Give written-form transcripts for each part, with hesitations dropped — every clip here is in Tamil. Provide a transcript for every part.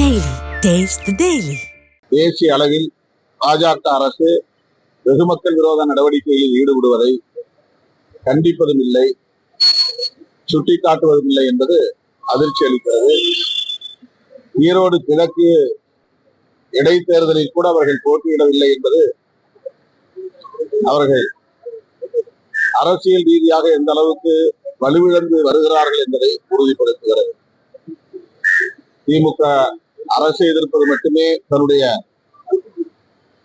Daily. Taste the Daily. தேசிய அளவில் பாஜக அரசு வெகுமக்கள் விரோத நடவடிக்கைகளில் ஈடுபடுவதை கண்டிப்பதும் இல்லை, சுட்டிக்காட்டுவதும் இல்லை என்பது அதிர்ச்சி அளிக்கிறது. ஈரோடு கிழக்கு இடைத்தேர்தலில் கூட அவர்கள் போட்டியிடவில்லை என்பது அவர்கள் அரசியல் ரீதியாக எந்த அளவுக்கு வலுவிழந்து வருகிறார்கள் என்பதை உறுதிப்படுத்துகிறது. திமுக அரசை எதிர்ப்பது மட்டுமே தன்னுடைய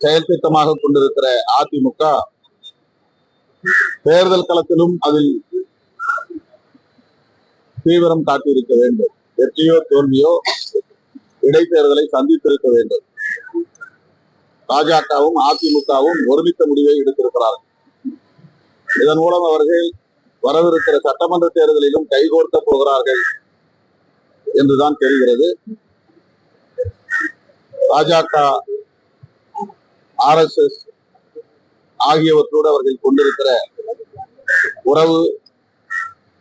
செயல் திட்டமாக கொண்டிருக்கிற அதிமுக தேர்தல் களத்திலும் அதில் தீவிரம் காட்டியிருக்க வேண்டும். வெற்றியோ தோல்வியோ இடைத்தேர்தலை சந்தித்திருக்க வேண்டும். பாஜகவும் அதிமுகவும் ஒருமித்த முடிவை எடுத்திருக்கிறார்கள். இதன் மூலம் அவர்கள் வரவிருக்கிற சட்டமன்ற தேர்தலிலும் கைகோர்க்க போகிறார்கள் என்றுதான் தெரிகிறது. பாஜக, RSS ஆகியவற்றோடு அவர்கள் கொண்டிருக்கிற உறவு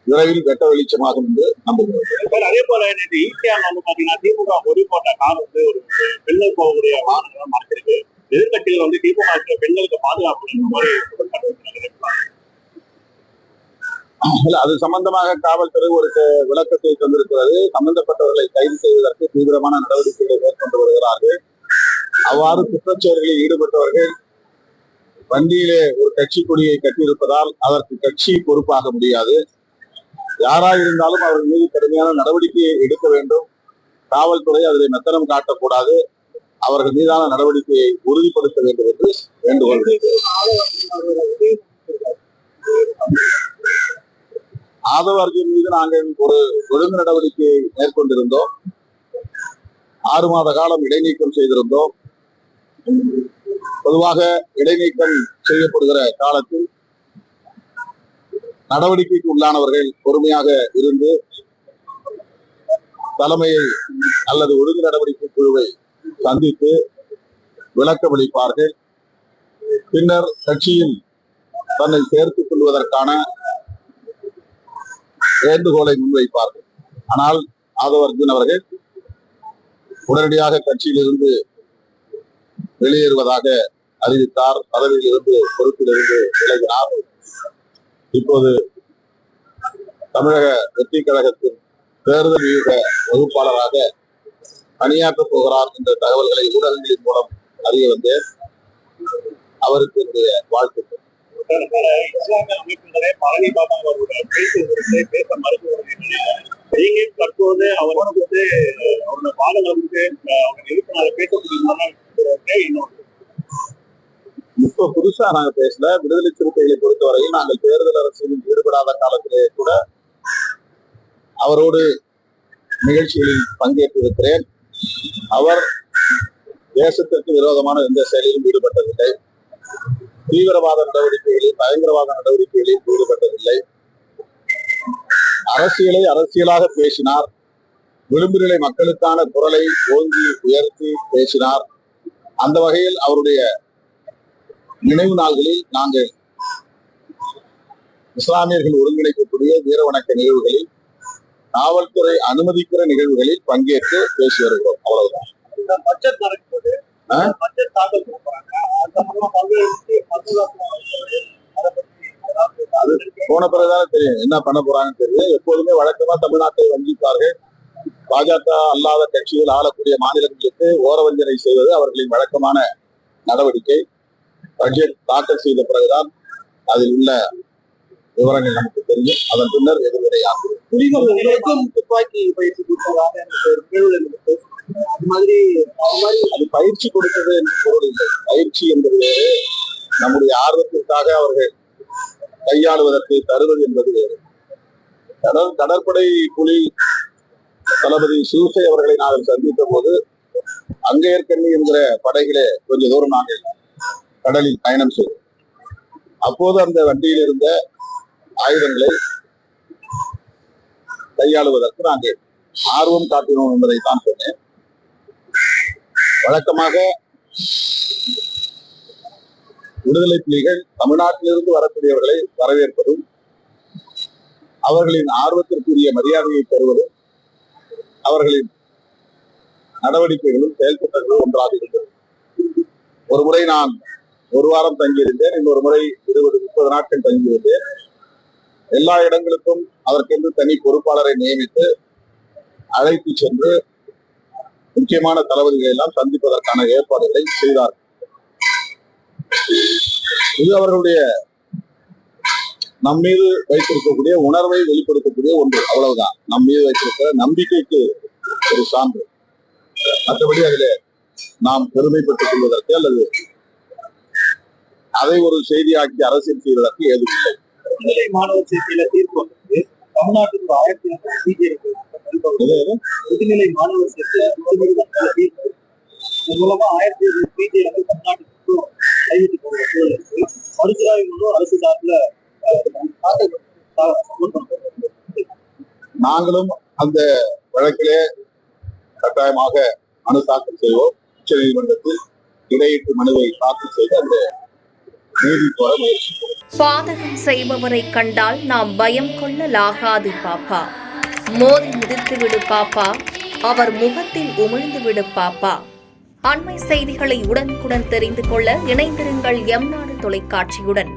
விரைவில் வெட்ட வெளிச்சமாகும் என்று நம்புகிறேன். அதே போல ஈசிஆர் பாத்தீங்கன்னா திமுக பொறி போட்ட கார் ஒரு பெண்கள் போகக்கூடிய வாகனங்கள் மாற்றிருக்கு. எதிர்கட்சிகள் திமுக பெண்களுக்கு பாதுகாப்பு அது சம்பந்தமாக காவல்துறை ஒரு விளக்கத்தை தந்திருக்கிறது. சம்பந்தப்பட்டவர்களை கைது செய்வதற்கு தீவிரமான நடவடிக்கைகளை மேற்கொண்டு வருகிறார்கள். அவ்வாறு குற்றச்செயல்களில் ஈடுபட்டவர்கள் வண்டியிலே ஒரு கட்சி கொடியை கட்டியிருப்பதால் அதற்கு கட்சி பொறுப்பாக முடியாது. யாராயிருந்தாலும் அவர்கள் மீது கடுமையான நடவடிக்கையை எடுக்க வேண்டும். காவல்துறை அதில் மெத்தனம் காட்டக்கூடாது. அவர்கள் மீதான நடவடிக்கையை உறுதிப்படுத்த வேண்டும் என்று வேண்டுகோள். ஆதவ அர்ஜுன் மீது நாங்கள் ஒரு ஒழுங்கு நடவடிக்கையை மேற்கொண்டிருந்தோம். 6 மாத காலம் இடைநீக்கம் செய்திருந்தோம். பொதுவாக இடைநீக்கம் செய்யப்படுகிற காலத்தில் நடவடிக்கைக்கு உள்ளானவர்கள் பொறுமையாக இருந்து தலைமையை அல்லது ஒழுங்கு நடவடிக்கை குழுவை சந்தித்து விளக்கமளிப்பார்கள். பின்னர் கட்சியில் தன்னை சேர்த்துக் கொள்வதற்கான வேண்டுகோளை முன்வைப்பார்கள். ஆனால் ஆதவ அர்ஜுன் அவர்கள் உடனடியாக கட்சியிலிருந்து வெளியேறுவதாக அறிவித்தார். பதவியில் இருந்து பொறுப்பிலிருந்து விலகினார். இப்போது தமிழக வெற்றி கழகத்தின் தேர்தல் வியூக வகுப்பாளராக பணியாற்றப் போகிறார் என்ற தகவல்களை ஊடகங்களின் மூலம் அறிய வந்தேன். அவருக்கு என்னுடைய வாழ்த்துக்கள். இஸ்லாமிய அமைப்புகளே பழனி பாபா அவருடைய பேச மறுப்பு தற்போது அவர் அவருடைய பாடல்களுக்கு அவங்க எதிர்ப்பு பேசக்கூடிய இப்ப புதுசா நாங்க பேசல. விடுதலை சிறுத்தைகளை பொறுத்தவரையில் நாங்கள் தேர்தல் அரசியலில் ஈடுபடாத காலத்திலே கூட அவரோடு நிகழ்ச்சிகளில் பங்கேற்றிருக்கிறேன். அவர் தேசத்திற்கு விரோதமான எந்த செயலிலும் ஈடுபட்டதில்லை. தீவிரவாத நடவடிக்கைகளில், பயங்கரவாத நடவடிக்கைகளில் ஈடுபட்டதில்லை. அரசியலை அரசியலாக பேசினார். விளிம்பு நிலை மக்களுக்கான குரலை ஓங்கி உயர்த்தி பேசினார். அந்த வகையில் அவருடைய நினைவு நாள்களில் நாங்கள் இஸ்லாமியர்கள் ஒருங்கிணைக்கக்கூடிய வீர வணக்க நிகழ்வுகளில், காவல்துறை அனுமதிக்கிற நிகழ்வுகளில் பங்கேற்று பேசி வருகிறோம். அவ்வளவுதான். பட்ஜெட் நடக்கும்போது பட்ஜெட் தாக்கல் அது போன பிறகுதான் தெரியும் என்ன பண்ண போறாங்கன்னு தெரியும். எப்போதுமே வழக்கமா தமிழ்நாட்டை வஞ்சிப்பார்கள். பாஜக அல்லாத கட்சிகள் ஆளக்கூடிய மாநிலங்களுக்கு ஓரவஞ்சனை செய்வது அவர்களின் வழக்கமான நடவடிக்கை. பட்ஜெட் தாக்கல் செய்த பிறகுதான் அதில் உள்ள விவரங்கள் நமக்கு தெரியும். அதன் பின்னர் எதிர்வினையாகும். துப்பாக்கி பயிற்சி கொடுத்ததாக அது பயிற்சி கொடுத்தது என்று பொருள் இல்லை. பயிற்சி என்பது வேறு, நம்முடைய ஆர்வத்திற்காக அவர்கள் கையாளுவதற்கு தருவது என்பது வேறு. கடற்படை புலி தளபதி சிவசை அவர்களை நாங்கள் சந்தித்த போது அங்கேற்கண்ணி என்கிற படைகளே கொஞ்ச தூரம் நாங்கள் கடலில் பயணம் செய்தோம். அப்போது அந்த வண்டியில் இருந்த ஆயுதங்களை கையாளுவதற்கு நாங்கள் ஆர்வம் காட்டினோம் என்பதை தான் சொன்னேன். வழக்கமாக விடுதலை புலிகள் தமிழ்நாட்டிலிருந்து வரக்கூடியவர்களை வரவேற்பதும் அவர்களின் ஆர்வத்திற்குரிய மரியாதையை பெறுவதும் அவர்களின் நடவடிக்கைகளும் செயல் திட்டங்களும் ஒன்றாக இருந்தது. ஒரு முறை நான் ஒரு வாரம் தங்கியிருந்தேன், இன்னொரு முறை 20-30 நாட்கள் தங்கியிருந்தேன். எல்லா இடங்களுக்கும் அதற்கென்று தனி பொறுப்பாளரை நியமித்து அழைத்து சென்று முக்கியமான தளபதிகளை எல்லாம் சந்திப்பதற்கான ஏற்பாடுகளை செய்தார்கள். இது அவர்களுடைய நம் மீது வைத்திருக்கக்கூடிய உணர்வை வெளிப்படுத்தக்கூடிய ஒன்று, அவ்வளவுதான். நம் மீது வைத்திருக்கிற நம்பிக்கைக்கு ஒரு சான்று. மற்றபடி அதில் நாம் பெருமைப்பட்டுக் கொள்வதற்கு அல்லது அதை ஒரு செய்தியாக்கி அரசியல் செய்வதற்கு ஏதுமில்லை. முதுநிலை மாணவர் சேர்க்கையில தீர்ப்பு வந்து தமிழ்நாட்டுக்கு 1500 பிஜேபி முதுநிலை மாணவர் சேர்க்கையில தீர்ப்பு மூலமா 1500 பிஜே வந்து தமிழ்நாட்டுக்கு கைவிட்டு போகிற சூழல் இருக்கு. மறுசிராய்வு அரசு சார்பில் நாங்களும் அந்த வழக்கிலே கட்டாயமாக மனு தாக்கல் செய்வோம். உச்ச நீதிமன்றத்தில் இடையீட்டு மனுவை தாக்கல் செய்து அந்த நீதி கோர முயற்சிப்போம். பாதகம் செய்பவரை கண்டால் நாம் பயம் கொள்ளலாகாது பாப்பா. மோதி மிதித்து விடு பாப்பா, அவர் முகத்தில் உமிழ்ந்து விடு பாப்பா. அண்மை செய்திகளை உடனுக்குடன் தெரிந்து கொள்ள இணைந்திருங்கள் எம் நாடு தொலைக்காட்சியுடன்.